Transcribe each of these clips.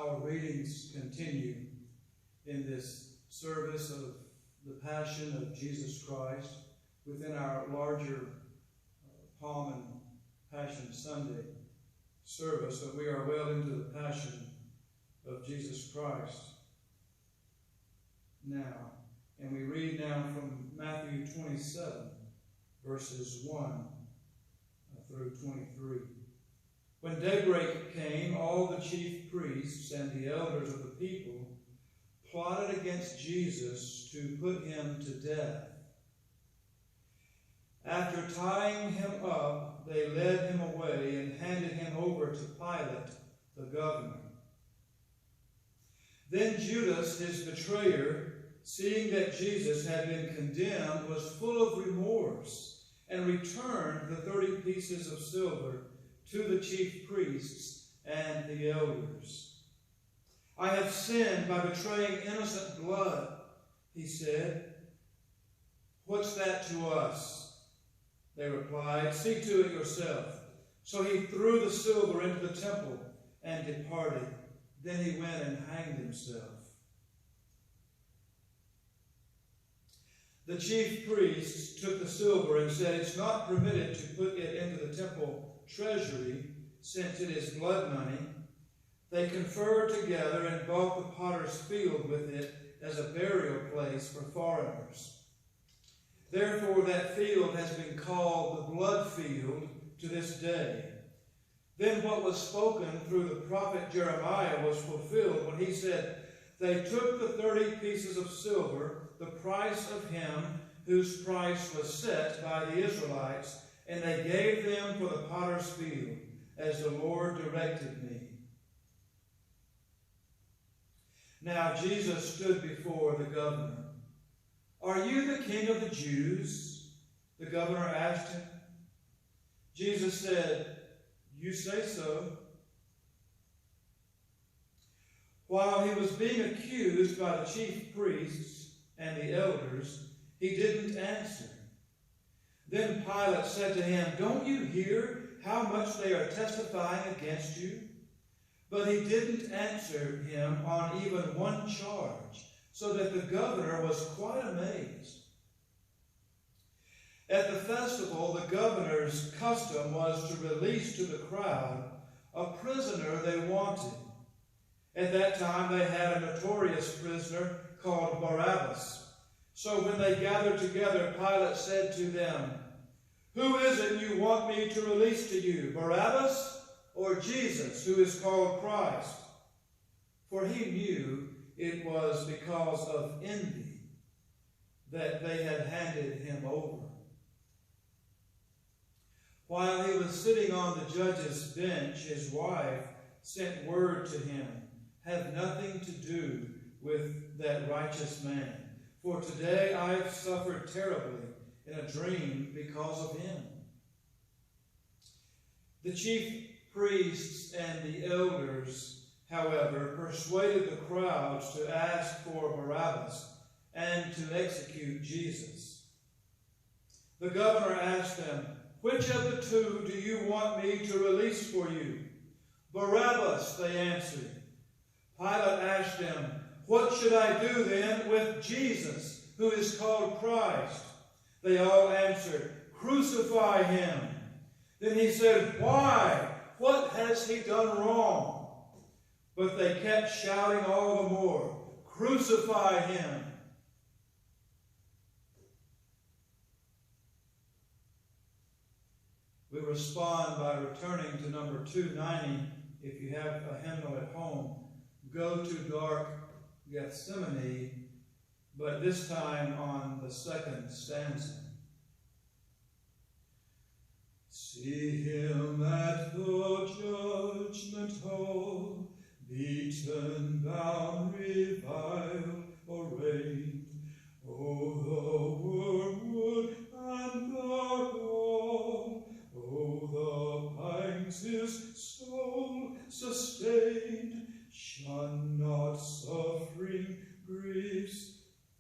our readings continue in this service of the Passion of Jesus Christ within our larger Palm and Passion Sunday service, but we are well into the Passion of Jesus Christ now. And we read now from Matthew 27, verses 1 through 23. When daybreak came, all the chief priests and the elders of the people plotted against Jesus to put him to death. After tying him up, they led him away and handed him over to Pilate, the governor. Then Judas, his betrayer, seeing that Jesus had been condemned, was full of remorse and returned the 30 pieces of silver to the chief priests and the elders. I have sinned by betraying innocent blood, he said. What's that to us? They replied. See to it yourself. So he threw the silver into the temple and departed. Then he went and hanged himself. The chief priests took the silver and said, it's not permitted to put it into the temple treasury, since it is blood money. They conferred together and bought the potter's field with it as a burial place for foreigners. Therefore that field has been called the blood field to this day. Then what was spoken through the prophet Jeremiah was fulfilled when he said, they took the 30 pieces of silver, the price of him whose price was set by the Israelites, and they gave them for the potter's field, as the Lord directed me. Now Jesus stood before the governor. Are you the king of the Jews? The governor asked him. Jesus said, you say so. While he was being accused by the chief priests and the elders, he didn't answer. Then Pilate said to him, don't you hear how much they are testifying against you? But he didn't answer him on even one charge, so that the governor was quite amazed. At the festival, the governor's custom was to release to the crowd a prisoner they wanted. At that time, they had a notorious prisoner called Barabbas. So when they gathered together, Pilate said to them, who is it you want me to release to you, Barabbas or Jesus, who is called Christ? For he knew it was because of envy that they had handed him over. While he was sitting on the judge's bench, his wife sent word to him, have nothing to do with that righteous man, for today I have suffered terribly in a dream because of him. The chief priests and the elders, however, persuaded the crowds to ask for Barabbas and to execute Jesus. The governor asked them, which of the two do you want me to release for you? Barabbas, they answered. Pilate asked them, what should I do then with Jesus, who is called Christ? They all answered, crucify him. Then he said, why? What has he done wrong? But they kept shouting all the more, crucify him. We respond by returning to number 290. If you have a hymnal at home, go to dark Gethsemane, but this time on the second stanza. See him at the judgment hall, beaten, bound, reviled, arraigned. Oh, the wormwood and the gall, oh, the pangs his soul sustained. Shun not suffering griefs,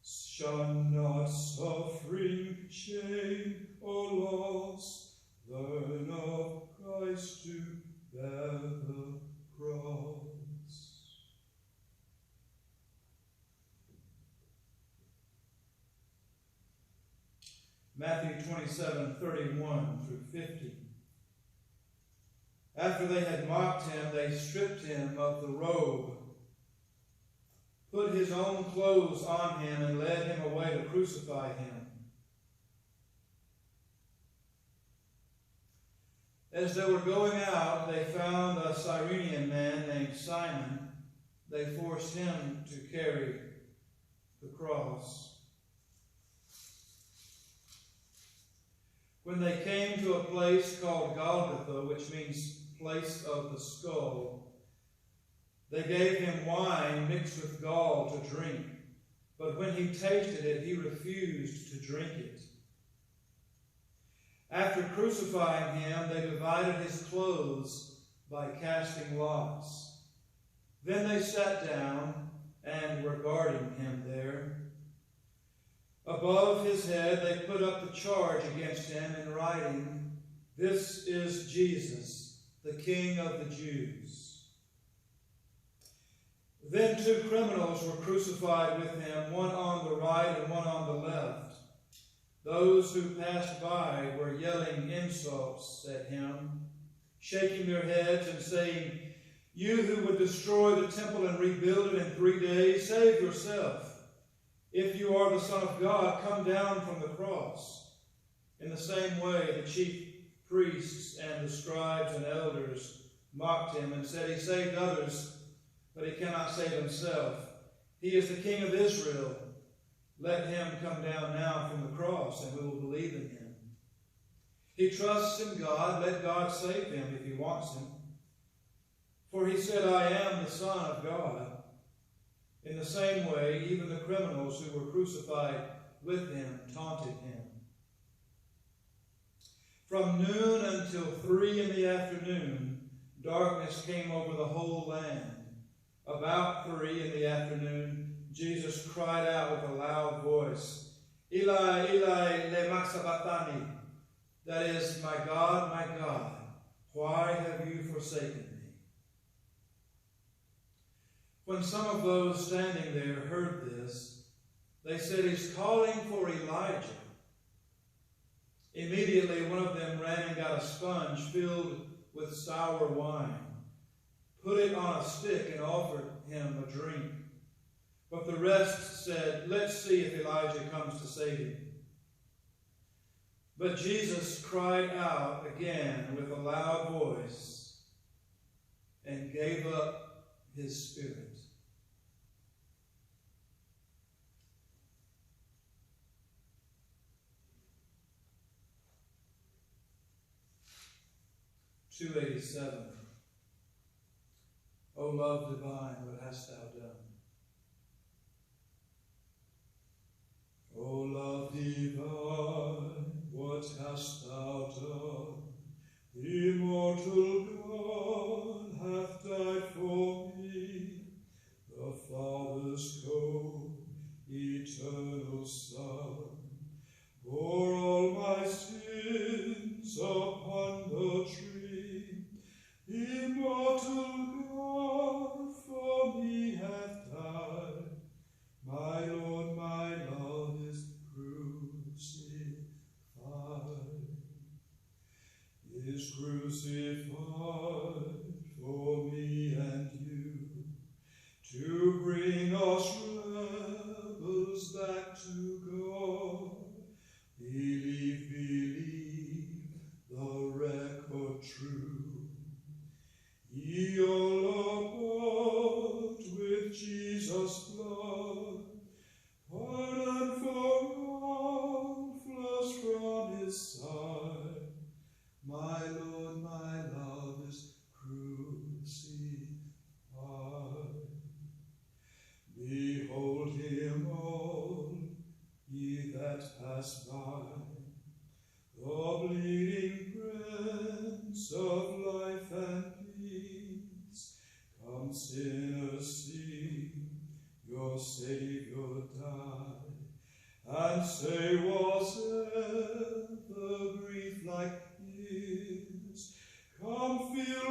shun not suffering shame or loss. Learn of Christ to bear the cross. Matthew 27:31 through 50. After they had mocked him, they stripped him of the robe, put his own clothes on him, and led him away to crucify him. As they were going out, they found a Cyrenian man named Simon. They forced him to carry the cross. When they came to a place called Golgotha, which means place of the skull, they gave him wine mixed with gall to drink. But when he tasted it, he refused to drink it. After crucifying him, they divided his clothes by casting lots. Then they sat down and were guarding him there. Above his head they put up the charge against him in writing, "This is Jesus, the King of the Jews." Then 2 criminals were crucified with him, one on the right and one on the left. Those who passed by were yelling insults at him, shaking their heads and saying, "You who would destroy the temple and rebuild it in 3 days, save yourself. If you are the Son of God, come down from the cross." In the same way, the chief priests and the scribes and elders mocked him and said, "He saved others, but he cannot save himself. He is the King of Israel. Let him come down now from the cross, and we will believe in him. He trusts in God. Let God save him if he wants him. For he said, 'I am the Son of God.'" In the same way, even the criminals who were crucified with him taunted him. From noon until 3 in the afternoon, darkness came over the whole land. About 3 in the afternoon, Jesus cried out with a loud voice, "Eli, Eli, lema sabachthani?" That is, my God, why have you forsaken me?" When some of those standing there heard this, they said, "He's calling for Elijah." Immediately one of them ran and got a sponge filled with sour wine, put it on a stick, and offered him a drink. But the rest said, "Let's see if Elijah comes to save him." But Jesus cried out again with a loud voice and gave up his spirit. (287) O love divine, what hast thou done? O love divine, what hast thou done? Immortal God hath died for me, the Father's co-eternal Son, bore all my sins upon the tree. Immortal God for me hath died. My Lord, my love is crucified. Is crucified for me and you, to bring us rebels back to God. Believe the record true. Ye all are bought with Jesus' blood, pardon for all flows from his side. My Lord, my love is crucified. Behold him all, ye that pass by, the bleeding Prince of life and peace. Come, sinners, see your Savior die, and say, was ever grief like his? Come, feel